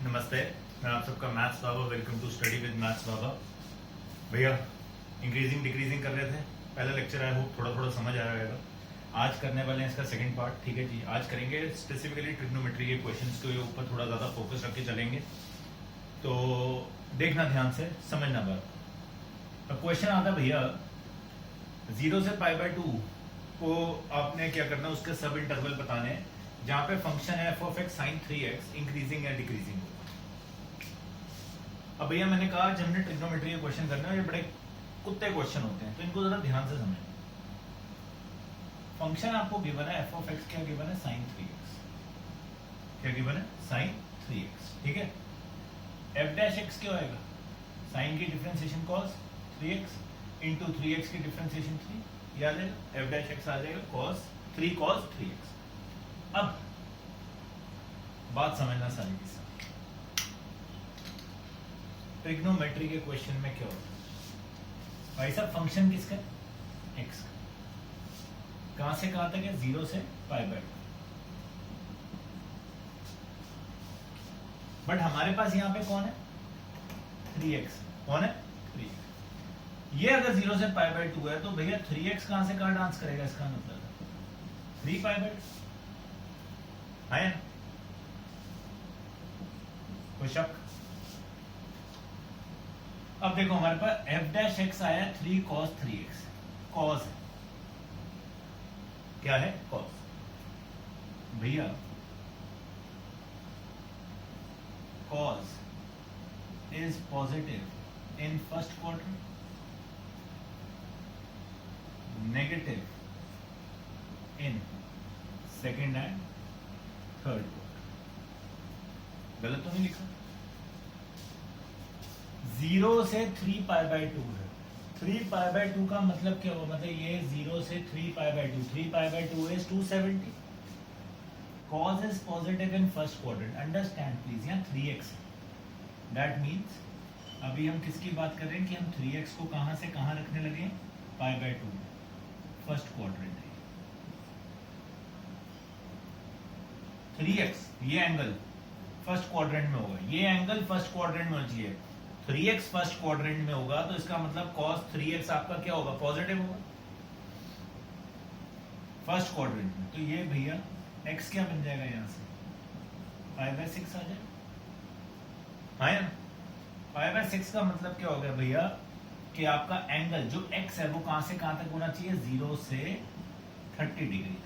नमस्ते, मैं आप सबका maths Baba. Welcome to study with maths Baba. भैया इंक्रीजिंग डिक्रीजिंग कर रहे थे, पहला लेक्चर आया हो, थोड़ा थोड़ा समझ आया होगा। आज करने वाले हैं इसका सेकंड पार्ट। ठीक है जी, आज करेंगे स्पेसिफिकली ट्रिग्नोमेट्री के क्वेश्चंस के ऊपर थोड़ा ज़्यादा फोकस रख के चलेंगे, तो देखना ध्यान से, समझना बात। अब क्वेश्चन आता भैया 0 से π/2 को आपने क्या करना, उसके सब इंटरवल बताने हैं जहां पे फंक्शन है f of x sin 3x increasing या डिक्रीजिंग हो। अब भैया मैंने कहा जब हमने ट्रिग्नोमेट्री के क्वेश्चन करने हैं, ये बड़े कुत्ते क्वेश्चन होते हैं, तो इनको जरा ध्यान से समझें। फंक्शन आपको गिवन है f of x, क्या गिवन है, sin 3x। क्या गिवन है, sin 3x। ठीक है, f dash x क्या होएगा, sin की differentiation cos 3x into 3x की डिफरेंशिएशन 3, याद है, f dash x आ जाएगा cos 3x। अब बात समझना सारी की सारी, ट्रिग्नोमेट्री के क्वेश्चन में क्या होता है भाई साहब, फंक्शन किसका है, x का, कहां से कहां तक है, 0 से π/2। बट हमारे पास यहां पे कौन है, 3x। कौन है, 3x। ये अगर 0 से π/2 है तो भैया 3x कहां से कहां डांस करेगा, इसका मतलब 3π/2 है। कोई शक? अब देखो हमारे पास f dash x आया 3 cos 3x, cos है, क्या है, cos। भैया cos is positive in first quadrant, negative in second and third quadrant। गलत तो नहीं लिखा। 0 से 3 π/2 है, 3 π/2 का मतलब क्या हुआ, मतलब ये 0 से 3 π/2, 3 π/2 is 270। cos is positive in first quadrant, understand please, यहाँ 3x है। that means अभी हम किसकी बात कर रहे हैं कि हम 3x को कहां से कहां रखने लगे हैं, π/2 में, फर्स्ट क्वाड्रेंट है 3x। ये एंगल फर्स्ट क्वाड्रेंट में होगा, ये एंगल फर्स्ट क्वाड्रेंट में होना चाहिए। 3x फर्स्ट क्वाड्रेंट में होगा तो इसका मतलब cos 3x आपका क्या होगा, पॉजिटिव होगा फर्स्ट क्वाड्रेंट में। तो ये भैया x क्या बन जाएगा, यहां से π/6 आ जाएगा, है ना। π/6 का मतलब क्या हो गया भैया कि आपका एंगल जो x है वो कहां से कहां तक होना चाहिए, 0 से 30 डिग्री तक।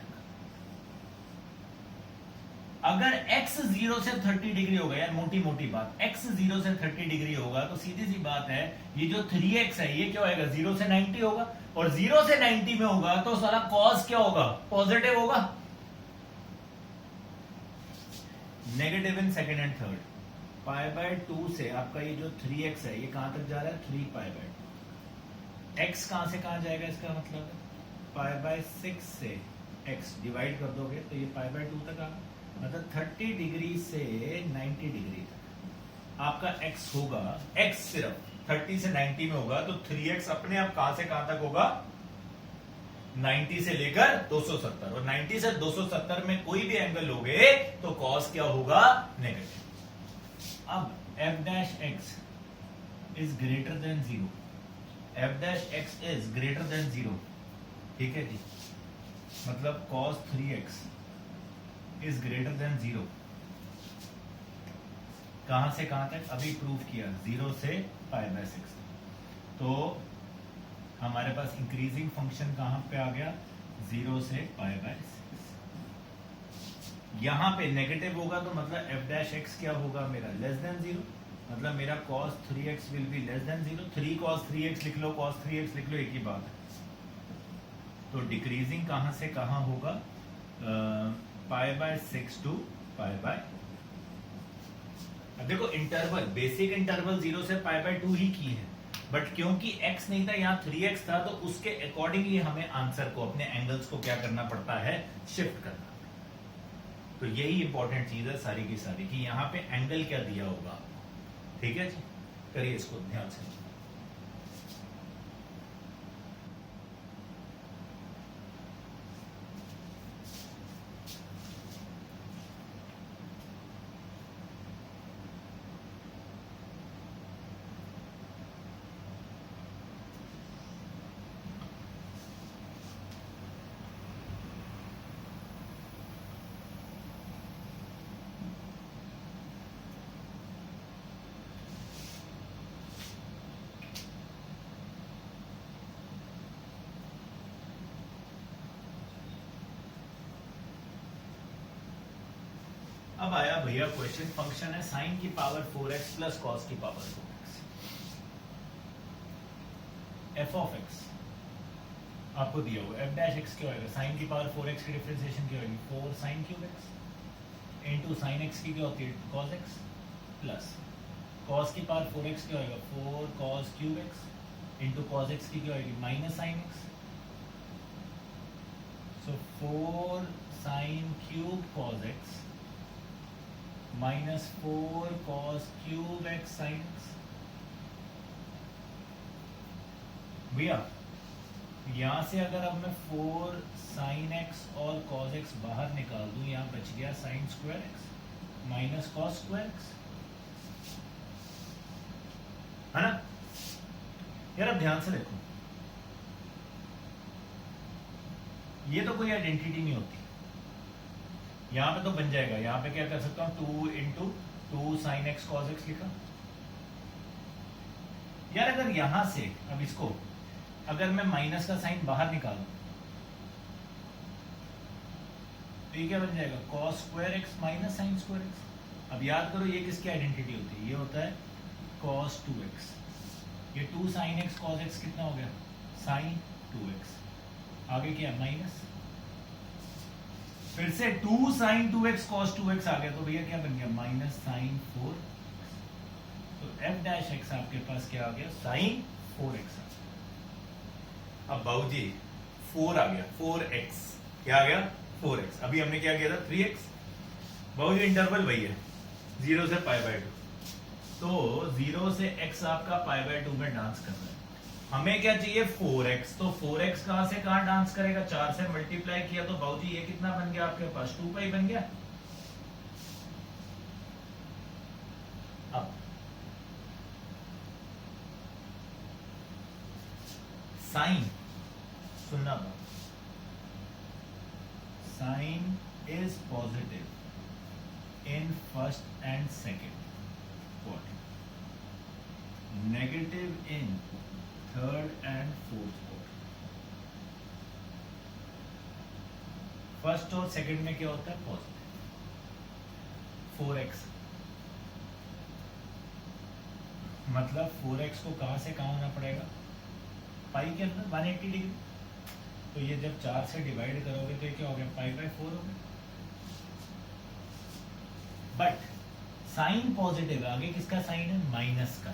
अगर x 0 से 30 डिग्री होगा, यार मोटी मोटी बात, x 0 से 30 डिग्री होगा तो सीधी सी बात है ये जो 3x है ये क्या होगा, 0 से 90 होगा, और 0 से 90 में होगा तो सारा cos क्या होगा, पॉजिटिव होगा, negative in second and third. π/2 से आपका ये जो 3x है ये कहां तक जा रहा है, 3 π/2। x कहां से कहां जाएगा, इसका मतलब π/6 से x डिवाइड कर दोगे तो ये π/2 तक आ, मतलब 30 डिग्री से 90 डिग्री तक आपका x होगा। x सिर्फ 30 से 90 में होगा तो 3x अपने आप कहां से कहां तक होगा, 90 से लेकर 270, और 90 से 270 में कोई भी एंगल लोगे तो cos क्या होगा, नेगेटिव। अब f dash x is greater than 0, f dash x is greater than 0, ठीक है जी, मतलब cos 3x is greater than 0। कहां से कहां तक, अभी प्रूव किया 0 से π/6। तो हमारे पास इंक्रीजिंग फंक्शन कहां पे आ गया, 0 से π/6। यहां पे नेगेटिव होगा तो मतलब f dash x क्या होगा मेरा, लेस देन 0, मतलब मेरा cos 3x will be less than 0। 3 cos 3x लिख लो, cos 3x लिख लो, एक ही बात है। तो डिक्रीजिंग कहां से कहां होगा, π/6 टू π/। अब देखो इंटरवल, बेसिक इंटरवल 0 से π/2 ही की है, बट क्योंकि x नहीं था यहाँ 3x था, तो उसके अकॉर्डिंगली हमें आंसर को, अपने एंगल्स को क्या करना पड़ता है, शिफ्ट करना। तो यही इंपॉर्टेंट चीज है सारी की सारी, कि यहाँ पे एंगल क्या दिया होगा। ठीक है जी, करिए इसको ध्यान से। अब आया भैया क्वेश्चन, फंक्शन है साइन की पावर 4x प्लस कॉस की power 4x। F of x आपको दिया हुआ, एफ डैश एक्स क्या होगा, साइन की पावर 4x की डिफरेंशिएशन क्या होगी, 4 sine cube x into sine x की क्या होती है, कॉस एक्स, प्लस कॉस की पावर 4x क्या होगा, 4 cos cube x into cos x की क्या होगी, माइनस साइन एक्स। सो 4 sine cube cos x minus 4 cos cube x sine x. भैया यहां से अगर अब मैं 4 साइन एक्स और कॉस एक्स बाहर निकाल दूं, यहां बच गया sine square x minus cos square x, है ना यार। अब ध्यान से देखो, ये तो कोई आइडेंटिटी नहीं होती, यहां पे तो बन जाएगा, यहां पे क्या कर सकता हूं, 2 into 2 sine x cos x लिखा। यार अगर यहां से अब इसको अगर मैं माइनस का साइन बाहर निकालूं तो ये क्या बन जाएगा, cos square x minus sine square x. अब याद करो ये किसकी आइडेंटिटी होती है, ये होता है कॉस 2x। ये 2 साइन एक्स कॉस एक्स कितना हो गया, साइन 2x, आगे क्या है माइनस, फिर से 2 साइन 2x कॉस 2x आ गया, तो भैया क्या बन गया, माइनस साइन 4। तो f डैश x आपके पास क्या आ गया, साइन 4x। अब बाबूजी 4 आ गया, 4x क्या आ गया, 4x। अभी हमने क्या किया था, 3x। बाबूजी इंटरवल वही है 0 से π/2, तो 0 से x आपका π/2 में डांस कर रहा है। हमें क्या चाहिए, 4x। तो 4x कहां से कहां डांस करेगा, 4 से मल्टीप्लाई किया तो बाबूजी ये कितना बन गया आपके पास, 2π बन गया। अब साइन सुनना, sine is positive in first and second quadrant, negative in third and fourth quadrant. First और सेकंड में क्या होता है, पॉजिटिव। 4x मतलब 4x को कहां से कहां होना पड़ेगा, पाई के अंदर 180 डिग्री। तो ये जब 4 से डिवाइड करोगे तो ये क्या हो गया, π/4 हो गया। बट साइन पॉजिटिव है, आगे किसका साइन है, माइनस का।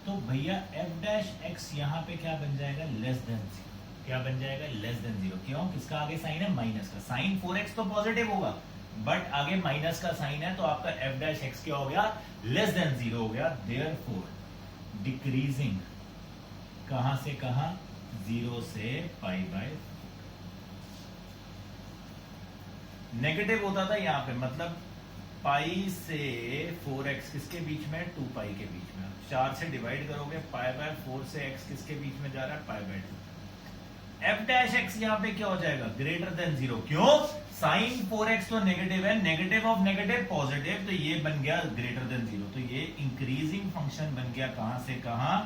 तो भैया f डैश x यहां पे क्या बन जाएगा, लेस देन 0। क्या बन जाएगा, लेस देन 0। क्यों, किसका आगे साइन है, माइनस का। साइन 4x तो पॉजिटिव होगा, बट आगे माइनस का साइन है, तो आपका f डैश x क्या हो गया, लेस देन 0 हो गया। देयरफॉर डिक्रीजिंग कहां से कहां, 0 से π/4। नेगेटिव होता था यहां पे, मतलब पाई से 4x किसके बीच में, 2π के बीच में। 4 से डिवाइड करोगे, π/4 से x किसके बीच में जा रहा है, π/2। f डैश x यहां पे क्या हो जाएगा, ग्रेटर देन 0। क्यों, साइन 4x तो नेगेटिव है, नेगेटिव ऑफ नेगेटिव पॉजिटिव, तो ये बन गया ग्रेटर देन 0। तो ये इंक्रीजिंग फंक्शन बन गया कहां से कहां,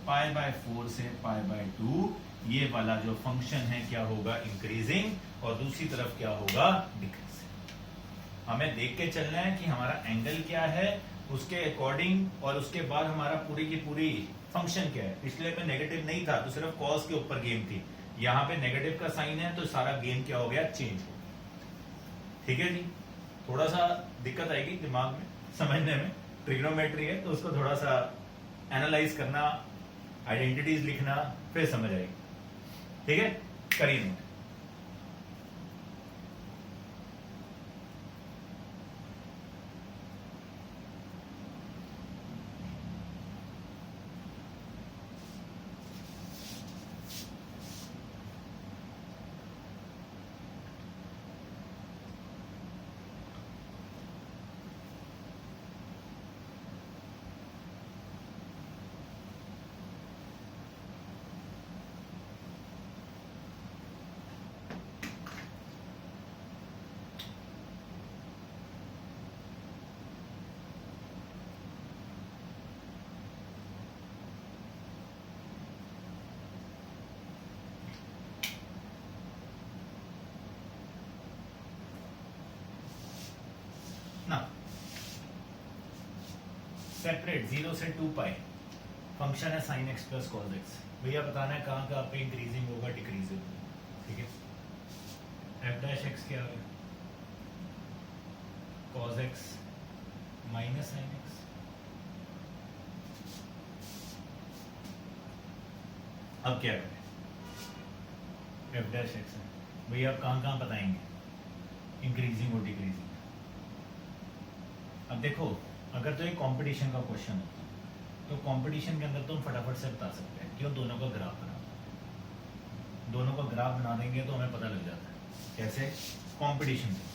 π/4 से π/2। ये वाला जो फंक्शन है क्या होगा, इंक्रीजिंग, और दूसरी तरफ क्या होगा, डिक्रीजिंग। हमें देख के चलना है कि हमारा एंगल क्या है, उसके अकॉर्डिंग, और उसके बाद हमारा पूरी की पूरी फंक्शन क्या है। पिछले में नेगेटिव नहीं था तो सिर्फ कॉस के ऊपर गेम थी, यहां पे नेगेटिव का साइन है तो सारा गेम क्या हो गया, चेंज हो। ठीक है जी, थोड़ा सा दिक्कत आएगी दिमाग में समझने में, ट्रिग्नोमेट्री है तो उसको थोड़ा सा एनालाइज करना, आइडेंटिटीज लिखना, फिर समझ आएगी। ठीक है, करिए नोट। ना। सेपरेट 0 से 2 पाई फंक्शन है sine x plus cos x. भैया बताना है कहाँ कहाँ पे इंक्रीजिंग होगा डिक्रीजिंग, ठीक है। एफ डैश एक्स क्या है, cos x minus sine x. अब क्या करें, एफ डैश एक्स है भैया, आप कहाँ कहाँ बताएंगे इंक्रीजिंग और डिक्रीजिंग। अब देखो अगर तो एक कंपटीशन का क्वेश्चन होता तो कंपटीशन के अंदर तो हम फटाफट से बता सकते हैं क्यों, दोनों का ग्राफ बना, दोनों का ग्राफ बना देंगे तो हमें पता लग जाता है कैसे कंपटीशन में।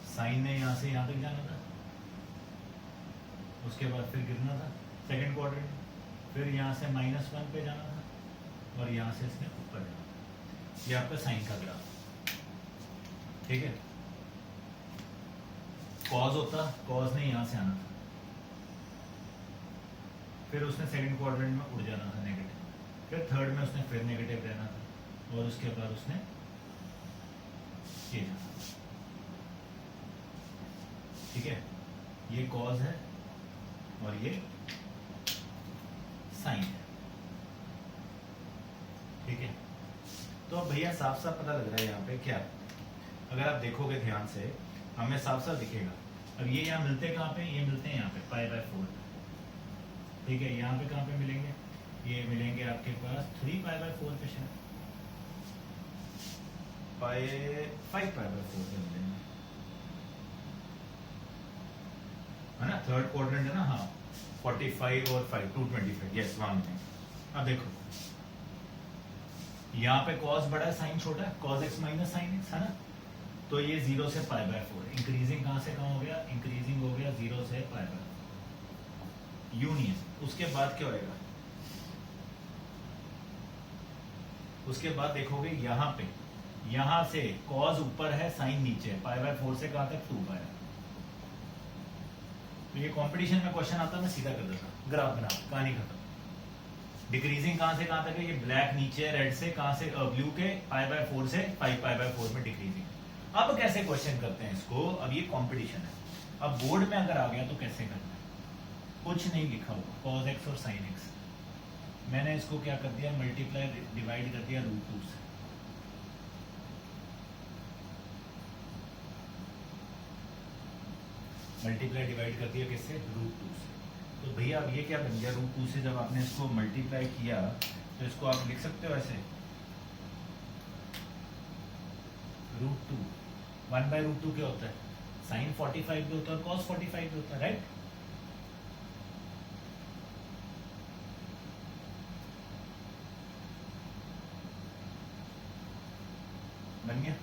साइन ने यहां से यहां तक जाना था, उसके बाद फिर गिरना था सेकंड क्वाड्रेंट, फिर यहाँ से -1 पे जाना था और यहाँ से इसने ऊपर जाना था। ये आपका साइन का ग्राफ, ठीक है। कॉज होता, कॉज ने यहाँ से आना था, फिर उसने सेकंड क्वाड्रेंट में उड़ जाना था नेगेटिव, फिर थर्ड में उसने फिर नेगेटिव रहना था और उसके बाद उसने ये जाना, ठीक है। ये कॉज है और ये साइन है, ठीक है। तो अब भैया साफ साफ पता लग रहा है यहाँ पे क्या, अगर आप देखोगे ध्यान से हमें साफ साफ दिखेगा। अब ये यहाँ मिलते हैं कहाँ पे, ये मिलते हैं यहाँ पे π/4, ठीक है। यहाँ पे कहाँ पे मिलेंगे, ये मिलेंगे आपके पास 3π/4 पे, शायद 5π/4 पे मिलेंगे, है ना। थर्ड क्वाड्रेंट है ना, हाँ 45 और 5 225, यस वहां मिलेंगे। अब देखो यहाँ पे कॉस बड़ा है साइन छोटा है, cos x minus sine x, है ना। तो ये 0 से π/4 इंक्रीजिंग कहाँ से कहाँ हो गया, इंक्रीजिंग हो गया 0 से π/4 यूनियन। उसके बाद क्या होएगा, उसके बाद देखोगे यहाँ पे, यहाँ से कॉस ऊपर है साइन नीचे है, π/4 से कहाँ तक 2 पाया। तो ये कंपटीशन में क्वेश्चन आता मैं सीधा कर देता, ग्राफ बना, कहानी खत्म। डिक्रीजिंग कहां से कहां तक है, ये ब्लैक नीचे है रेड से, कहां से ब्लू के π/4 से 5π/4 में डिक्रीजिंग। अब कैसे क्वेश्चन करते हैं इसको, अब ये कंपटीशन है। अब बोर्ड में अगर आ गया तो कैसे करना है, कुछ नहीं लिखा हुआ, cos x और sin x, मैंने इसको क्या कर दिया, मल्टीप्लाई डिवाइड कर दिया √2 से। मल्टीप्लाई डिवाइड कर दिया किससे, √2 से। तो भैया अब ये क्या बन गया, √2 से जब आपने इसको मल्टीप्लाई किया तो इसको आप लिख सकते हो ऐसे, √2 1/√2 क्या होता है, साइन 45 भी होता है और कॉस 45 भी होता है, राइट। बन गया।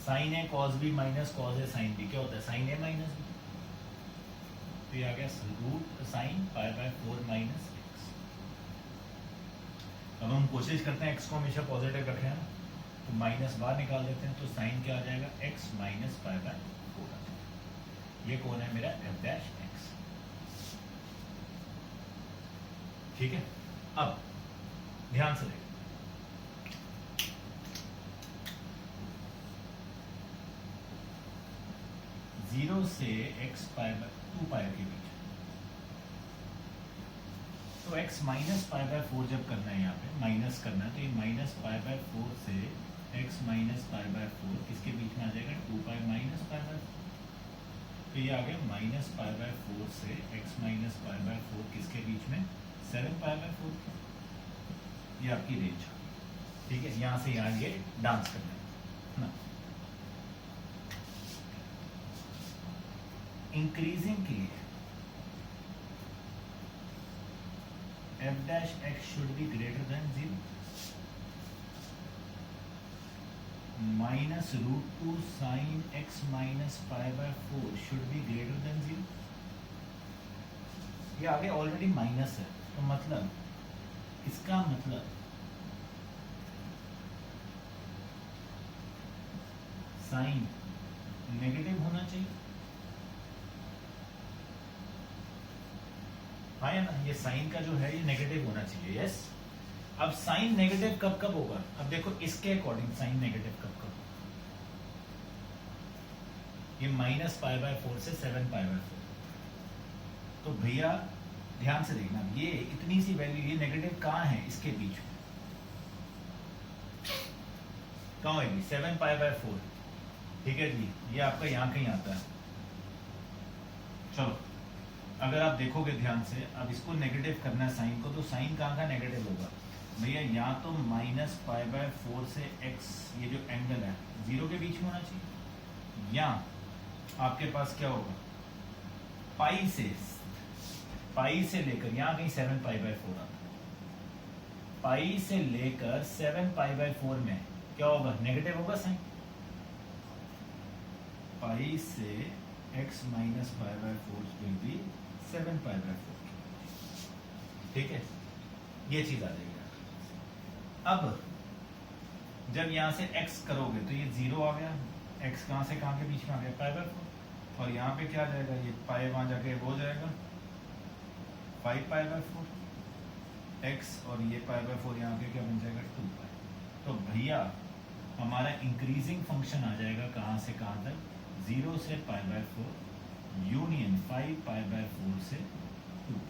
साइन है कॉस बी माइनस कॉस है साइन बी, क्या होता है, साइन ए माइनस बी। तो ये आ गया रूट साइन π/4 माइनस एक्स। अब हम कोशिश करते हैं एक्स को हमेशा पॉजिटिव रखें ना, तो माइनस बाहर निकाल देते हैं, तो साइन क्या आ जाएगा, एक्स माइनस π/4। ये कौन है मेरा, एफ डैश एक्स, ठीक है। अब ध्यान से देखो, 0 से x π/2 पाई के बीच, तो x माइनस π/4 जब करना है, यहाँ पे माइनस करना है, तो ये माइनस π/4 से x माइनस π/4 किसके बीच में आ जाएगा, 2 पाई माइनस π/4। तो ये आ गया माइनस π/4 से x माइनस π/4 किसके बीच में, 7 π/4। ये आपकी रेंज, ठीक है। यहाँ से यहाँ ये डांस करना है ना। इंक्रीजिंग के लिए f dash x should be greater than 0, minus √2 sine x minus π/4 should be greater than 0। ये आगे ऑलरेडी माइनस है, तो मतलब इसका मतलब साइन नेगेटिव होना चाहिए, हाँ या ना, ये साइन का जो है ये नेगेटिव होना चाहिए, यस। अब साइन नेगेटिव कब कब होगा, अब देखो इसके अकॉर्डिंग साइन नेगेटिव कब कब, ये -π/4 से 7π/4, तो भैया ध्यान से देखना, ये इतनी सी वैल्यू, ये नेगेटिव कहाँ है इसके बीच में, कहाँ होगी 7π/4, ठीक है जी, ये आपका यहाँ कहीं आता है। चलो अगर आप देखोगे ध्यान से, अब इसको नेगेटिव करना है साइन को, तो साइन कहाँ का नेगेटिव होगा भैया, या तो -π/4 से x, ये जो एंगल है 0 के बीच में होना चाहिए, या आपके पास क्या होगा पाई से लेकर यहाँ कहीं 7π/4 आता है, पाई से लेकर 7π/4 में क्या होगा, नेगेटिव होगा साइन, पाई से x -π/4 विल बी 7π/4, ठीक है, ये चीज आ जाएगी। अब जब यहां से x करोगे तो ये 0 आ गया, x कहां से कहां के बीच में आ गया, π/4, और यहाँ पे क्या आ जाएगा, ये पाई वहां जाके हो जाएगा 5π/4 x, और ये π/4 यहाँ पे क्या बन जाएगा 2π। तो भैया हमारा इंक्रीजिंग फंक्शन आ जाएगा कहां से कहां तक, 0 से π/4 यूनियन 5π/4 से 2π,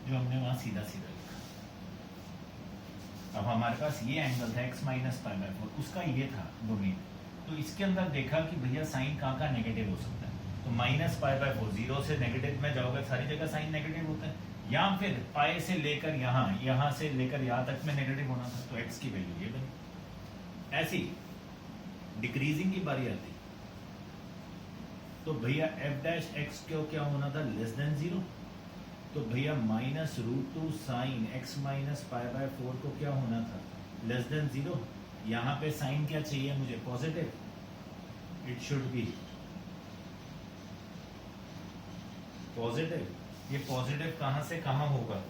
जो हमने वहां सीधा सीधा लिखा। अब हमारे पास ये एंगल था x -π/4, उसका ये था डोमेन, तो इसके अंदर देखा कि भैया साइन कहाँ का नेगेटिव हो सकता है, तो -π/4, 0 से नेगेटिव में जाओगे सारी जगह साइन नेगेटिव होता है, या फिर पाई से लेकर यहाँ से लेकर यहाँ तक में नेगेटिव होना था, तो x की वैल्यू ये बनी। ऐसी डिक्रीजिंग की बारी आती तो भैया f' क्यों क्या होना था, लेस देन 0, तो भैया -√2 साइन x -π/4 को क्या होना था, लेस देन 0, यहाँ पे साइन क्या चाहिए मुझे, positive, it should be positive, ये पॉजिटिव कहाँ से कहाँ होगा,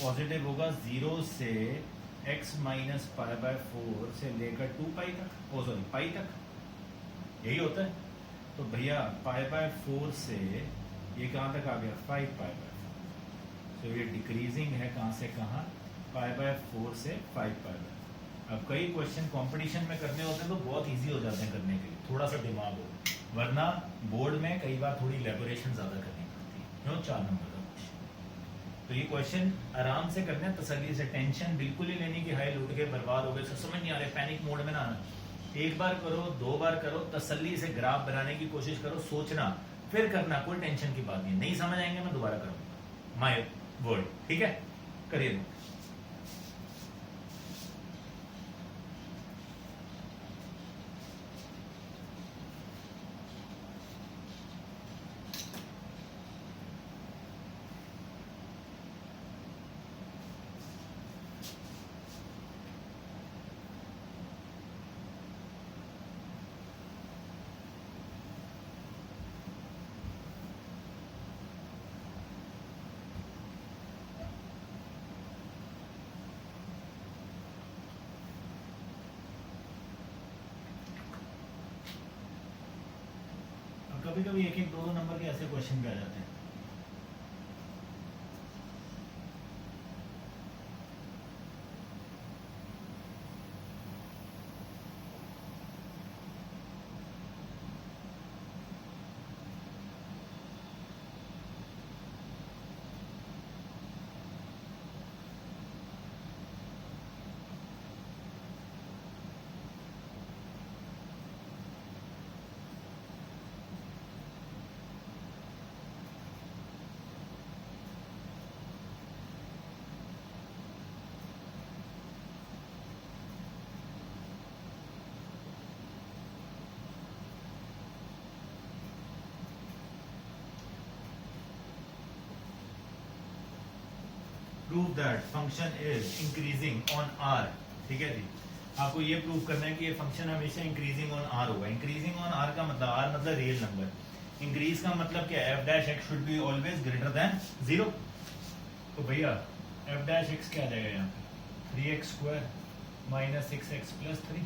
पॉजिटिव होगा 0 से x -π/4 से लेकर 2π तक, ओ सॉरी पाई तक, यही होता है। तो भैया π/4 से ये कहाँ तक आ गया 5π/4, तो ये डिक्रीजिंग है कहाँ से कहाँ, π/4 से 5π/4। अब कई क्वेश्चन कंपटीशन में करने होते हैं तो बहुत इजी हो जाते हैं करने के लिए, थोड़ा सा दिमाग हो, वरना बोर्ड में कई बार थोड़ी इलेबोरेशन ज्यादा करनी पड़ती है, क्यों 4 नंबर का क्वेश्चन। तो ये क्वेश्चन आराम से करने, तसल्ली से, टेंशन बिल्कुल ही लेनी कि हाई लूट के बर्बाद हो गए, समझ नहीं आ रहे, पैनिक मोड में ना आना, एक बार करो 2 बार करो, तसल्ली से ग्राफ बनाने की कोशिश करो, सोचना फिर करना, कोई टेंशन की बात नहीं समझ आएंगे मैं दोबारा करूंगा, माय वर्ड, ठीक है, करिए। कभी कभी 1-1, 2-2 नंबर के ऐसे क्वेश्चन भी आ जाते हैं। Prove that function is increasing on R, ठीक है जी, आपको ये प्रूव करना है कि ये फंक्शन हमेशा इंक्रीजिंग ऑन आर होगा। इंक्रीजिंग ऑन आर का मतलब, आर मतलब रियल नंबर, इंक्रीज का मतलब क्या है, f' should be always greater than 0। तो भैया f' क्या आ जाएगा यहाँ पे, 3x² - 6x + 3,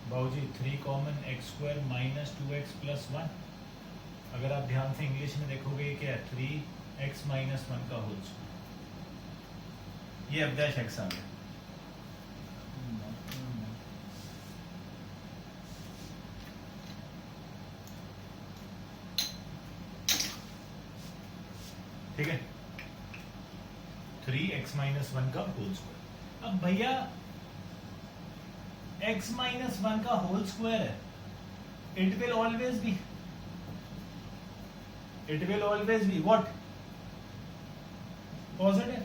बाबूजी 3 common x square minus 2x plus 1। अगर आप ध्यान से इंग्लिश में देखोगे ये क्या है, 3x माइनस 1 का होल स्क्वायर। ये f डैश x आ गया। ठीक है, 3x माइनस 1 का होल स्क्वायर। अब भैया x माइनस 1 का होल स्क्वायर है, it will always be what, positive.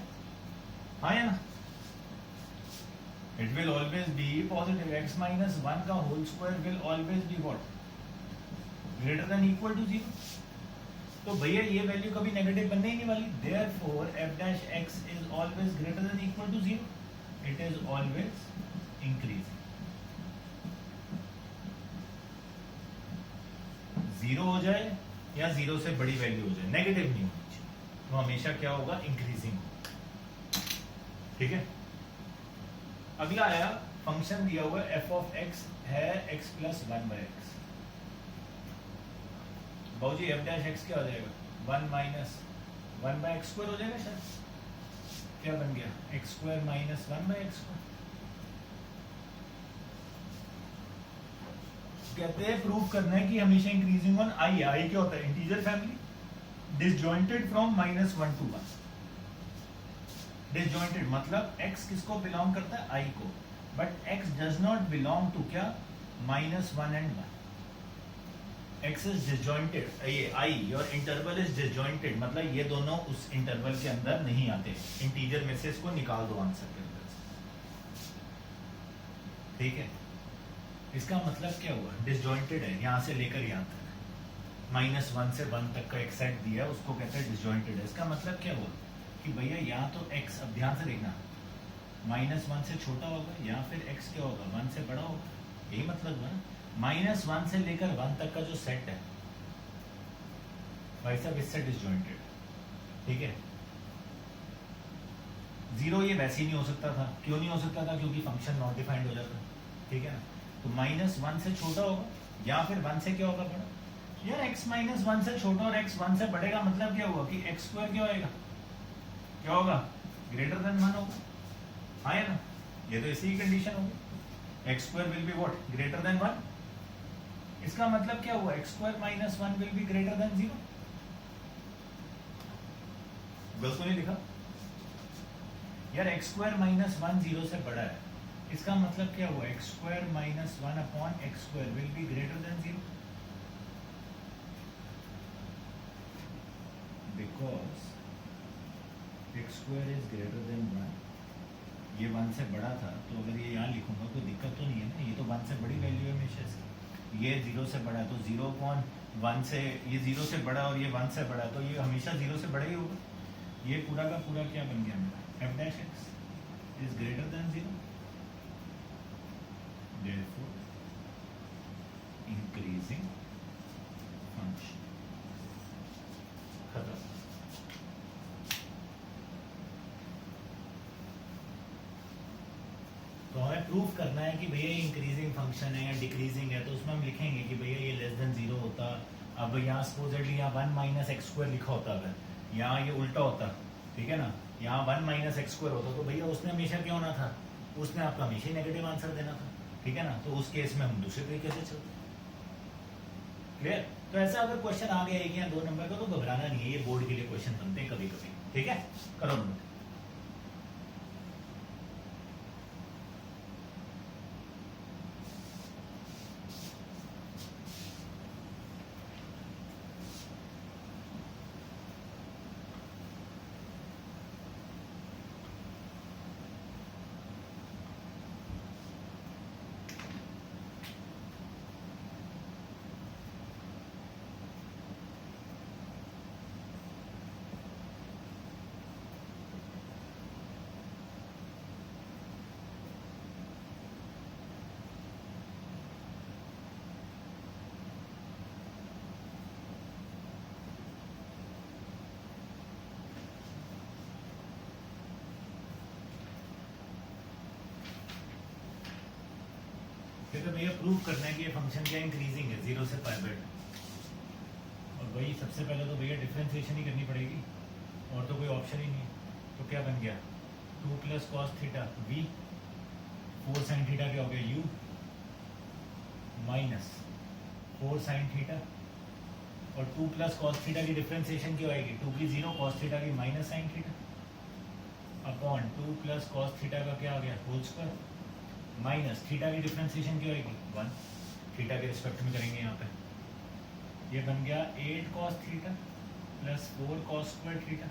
हाँ या ना, it will always be positive. x minus 1 का whole square will always be what, greater than equal to 0। तो भैया ये वैल्यू कभी नेगेटिव बनने ही नहीं वाली। Therefore f dash x is always greater than equal to 0, it is always increasing. 0 हो जाए या 0 से बड़ी वैल्यू हो जाए, नेगेटिव नहीं होनी चाहिए, तो हमेशा क्या होगा, इंक्रीजिंग होगा। ठीक है, अगला आया फंक्शन दिया हुआ f ऑफ x है x प्लस 1/x। बाबूजी f डैश x क्या हो जाएगा, 1 माइनस 1/x स्क्वायर हो जाएगा शायद। क्या बन गया, x square minus 1/x square. कहते हैं प्रूव करना है कि हमेशा इंक्रीजिंग ऑन i। i क्या होता है, integer family, disjointed from -1 to 1। Disjointed मतलब x किसको बिलोंग करता है, i को, but x does not belong to क्या, -1 and 1। x is disjointed, ये i your interval is disjointed, मतलब ये दोनों उस इंटरवल के अंदर नहीं आते। इंटीजर में से इसको निकाल दो आंसर के अंदर से। ठीक है, इसका मतलब क्या हुआ, डिसजॉइंटेड है, यहाँ से लेकर यहाँ तक -1 से 1 तक का एक सेट दिया है, उसको कहते हैं डिसजॉइंटेड है। इसका मतलब क्या हुआ कि भैया यहाँ तो x, अब ध्यान से देखना, -1 से छोटा होगा या फिर x क्या होगा, 1 से बड़ा होगा। यही मतलब हुआ ना, -1 से लेकर 1 तक का जो सेट है भाई साहब इससे डिसजॉइंटेड। ठीक है, 0 ये वैसे ही नहीं हो सकता था। क्यों नहीं हो सकता था, क्योंकि फंक्शन नॉट डिफाइंड हो जाता। ठीक है ना, तो -1 से छोटा होगा या फिर 1 से क्या होगा, बड़ा। यार x माइनस 1 से छोटा और x 1 से बढ़ेगा, मतलब क्या हुआ कि x स्क्वायर क्या होगा, क्या होगा, ग्रेटर देन 1 होगा। हाँ या ना, ये तो इसी की कंडीशन होगी, x square will be what, greater then 1। इसका मतलब क्या हुआ, x square minus 1 will be greater than 0। गलत तो नहीं लिखा यार, x स्क्वायर माइनस 1 0 से बड़ा है। इसका मतलब क्या हुआ, x square minus 1 upon x square will be greater than 0, because x square is greater than 1। ये 1 से बड़ा था, तो अगर ये यहाँ लिखूंगा कोई दिक्कत तो नहीं है ना, ये तो 1 से बड़ी वैल्यू है हमेशा इसकी। ये 0 से बड़ा है तो 0.1 से, ये 0 से बड़ा और ये 1 से बड़ा, तो ये हमेशा 0 से बड़ा ही होगा। ये पूरा का पूरा क्या बन गया मेरा, f dash x is greater than 0, therefore increasing function। खत्म। तो हमें प्रूफ करना है कि भैया ये इंक्रीजिंग फंक्शन है या डिक्रीजिंग है, तो उसमें हम लिखेंगे कि भैया ये लेस देन 0 होता। अब यहाँ सपोजेडली यहाँ 1 माइनस एक्स स्क्वायर लिखा होता, अगर यहाँ ये उल्टा होता, ठीक है ना, यहाँ 1 माइनस एक्स स्क्वायर होता, तो भैया उसने हमेशा क्या होना था, उसने आपका हमेशा नेगेटिव आंसर देना था। ठीक है ना, तो उस केस में हम दूसरे तरीके से चलते। क्लियर। तो ऐसा अगर क्वेश्चन आ गया 1 या 2 नंबर का, तो घबराना नहीं है, ये बोर्ड के लिए क्वेश्चन बनते हैं कभी कभी। ठीक है, करो नोट। इसका भैया प्रूव करना है कि ये फंक्शन क्या इंक्रीजिंग है 0 से पाई बाय 2। और वही सबसे पहले तो भैया डिफ्रेंसिएशन ही करनी पड़ेगी, और तो कोई ऑप्शन ही नहीं है। तो क्या बन गया 2 plus cos theta v, 4 sine theta क्या हो गया u, माइनस 4 साइन थीटा, और 2 प्लस कॉस थीटा की डिफ्रेंसिएशन क्यों आएगी, 2 की 0, कॉस थीटा की minus sine theta, upon 2 plus cos theta का क्या आ गया होल स्क्वायर, माइनस थीटा की डिफ्रेंसिएशन क्यों आएगी 1, थीटा के रिस्पेक्ट में करेंगे यहाँ पे। ये बन गया 8 cos theta plus 4 cos square theta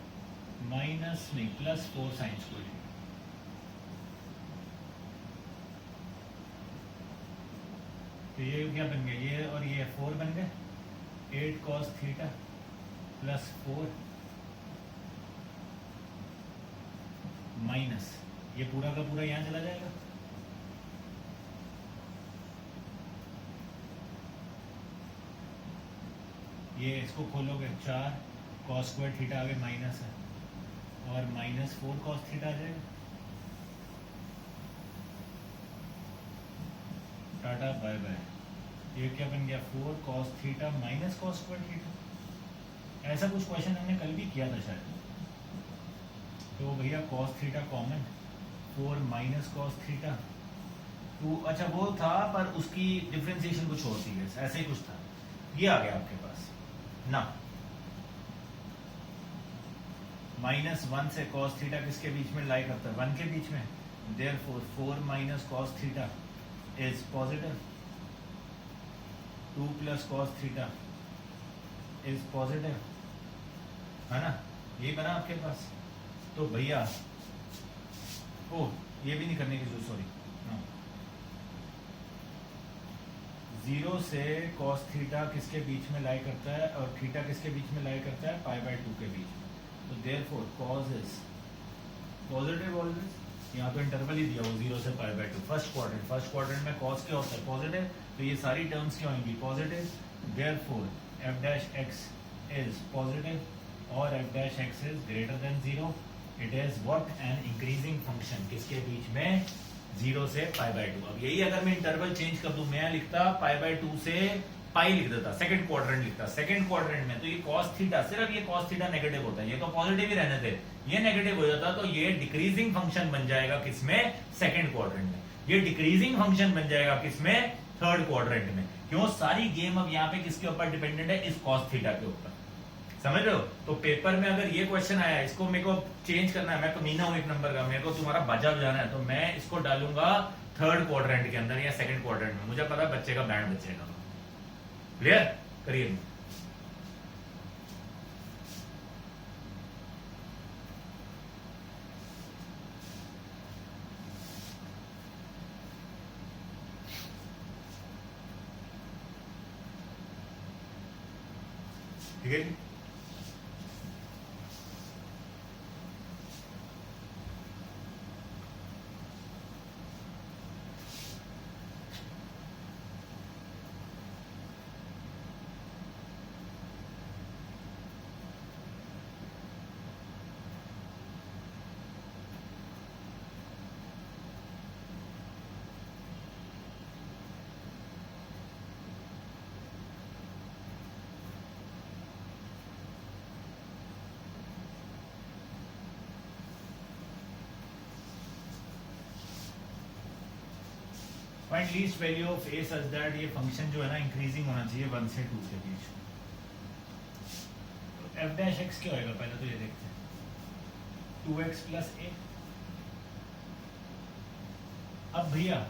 minus नहीं प्लस 4 साइन स्क्वायर थीटा। तो ये क्या बन गया, ये और ये 4 बन गए, 8 कॉस थीटा प्लस 4 माइनस ये पूरा का पूरा यहाँ चला जाएगा, ये इसको खोलोगे 4 कॉस स्क्वायर थीटा आगे माइनस है, और माइनस 4 कॉस थीटा आ जाएगा, टाटा बाय बाय। ये क्या बन गया 4 cos theta minus cos square theta. ऐसा कुछ क्वेश्चन हमने कल भी किया था शायद। तो भैया cos theta common, 4 minus cos theta 2, अच्छा वो था पर उसकी डिफ्रेंसिएशन कुछ और थी, ऐसे ही कुछ था। ये आ गया आपके पास ना, -1 से कॉस थीटा किसके बीच में लाई करता है 1 के बीच में, therefore 4 minus cos theta is positive, 2 plus cos theta is positive, है ना, ये बना आपके पास। तो भैया ओ ये भी नहीं करने की जरूरत, सॉरी, 0 से कॉस थीटा किसके बीच में लाई करता है और थीटा किसके बीच में लाई करता है पाई बाय 2 के बीच में। तो therefore cos is positive always, यहाँ तो इंटरवल ही दिया वो 0 से पाई बाय 2, फर्स्ट क्वाड्रेंट में कॉस क्या होता है पॉजिटिव, तो ये सारी टर्म्स क्या होंगी positive, therefore f dash x is positive और f dash x is greater than 0, it is what an increasing function, किसके बीच में 0 से पाई बाय 2। अब यही अगर मैं इंटरवल चेंज कर दूं, मैं लिखता पाई बाय 2 से पाई लिख देता, सेकंड क्वाड्रेंट लिखता, सेकंड क्वाड्रेंट में तो ये cos थीटा, सिर्फ ये cos थीटा नेगेटिव होता है, ये तो पॉजिटिव ही रहने थे, ये नेगेटिव हो जाता तो ये डिक्रीजिंग फंक्शन बन जाएगा किसमें सेकंड क्वाड्रेंट में, ये डिक्रीजिंग फंक्शन बन जाएगा किसमें थर्ड क्वाड्रेंट में। क्यों, सारी गेम अब यहाँ पे किसके ऊपर डिपेंडेंट है, इस cos थीटा के ऊपर, समझ रहे हो। तो पेपर में अगर ये क्वेश्चन आया, इसको मेरे को चेंज करना है, मैं कमीना हूं 1 नंबर का, मेरे को तुम्हारा बाजा बजाना है, तो मैं इसको डालूंगा थर्ड क्वाड्रेंट के अंदर या सेकंड क्वाड्रेंट में, मुझे पता बच्चे का बैंड बचेगा। क्लियर करिए। ठीक है, find least value of A such that, ये फंक्शन जो है ना इंक्रीजिंग होना चाहिए 1 से 2 के बीच। तो एफ डैश एक्स क्या होएगा, पहले तो ये देखते हैं, 2x प्लस ए। अब भैया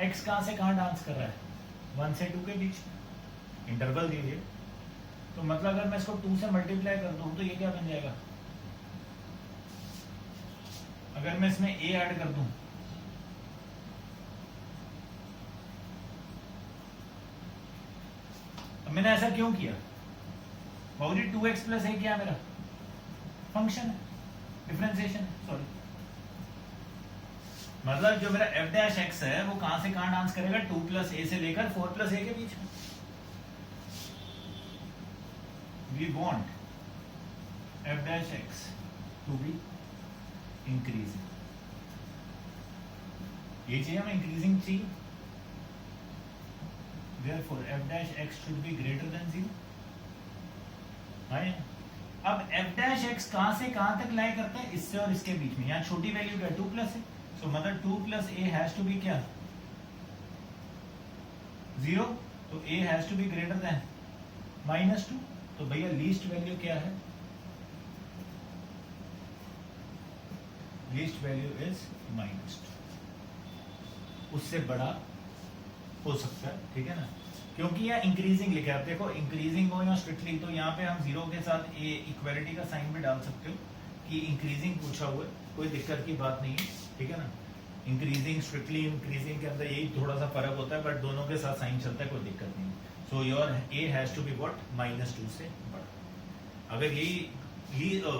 x कहां से कहां डांस कर रहा है, 1 से 2 के बीच, इंटरवल दीजिए, तो मतलब अगर मैं इसको 2 से मल्टीप्लाई कर दूं तो ये क्या बन जाएगा, अगर मैं इसमें a ऐड कर दूं, अब मैंने ऐसा क्यों किया, बाबूजी 2x प्लस ए क्या मेरा फंक्शन है, डिफरेंशिएशन है, सॉरी, मतलब जो मेरा f डैश x है वो कहां से कहां डांस करेगा, 2 प्लस ए से लेकर 4 प्लस ए के बीच में। We want f dash x to be increasing, ये चाहिए हमें इंक्रीजिंग चाहिए, therefore f dash x should be greater than 0 है। अब f dash x कहां से कहां तक लाई करता है, इससे और इसके बीच में, यहाँ छोटी वैल्यू क्या 2 प्लस है, सो मतलब 2 plus a has to be क्या 0, तो a has to be greater than -2, तो भैया लीस्ट वैल्यू क्या है, लीस्ट वैल्यू इज -2, उससे बड़ा हो सकता है, ठीक है ना, क्योंकि यहाँ इंक्रीजिंग लिखा है। आप देखो इंक्रीजिंग हो या स्ट्रिक्टली, तो यहाँ पे हम 0 के साथ ए इक्वालिटी का साइन भी डाल सकते हो कि इंक्रीजिंग पूछा हुआ है, कोई दिक्कत की बात नहीं है, ठीक है ना। इंक्रीजिंग स्ट्रिक्टली इंक्रीजिंग के अंदर यही थोड़ा सा फर्क होता है, बट दोनों के साथ साइन चलता है, कोई दिक्कत नहीं। So your A has to be what -2 से बड़ा। अगर यही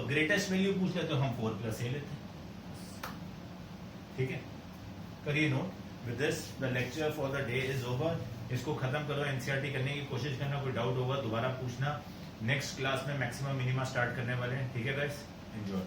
ग्रेटेस्ट वैल्यू पूछ ले तो हम 4 प्लस ए लेते हैं, ठीक है। करिए note. With this the lecture for the day is over. इसको खत्म करो, एनसीईआरटी करने की कोशिश करना, कोई डाउट होगा दोबारा पूछना। नेक्स्ट क्लास में मैक्सिमम मिनिमा स्टार्ट करने वाले हैं, ठीक है गाइस, एंजॉय।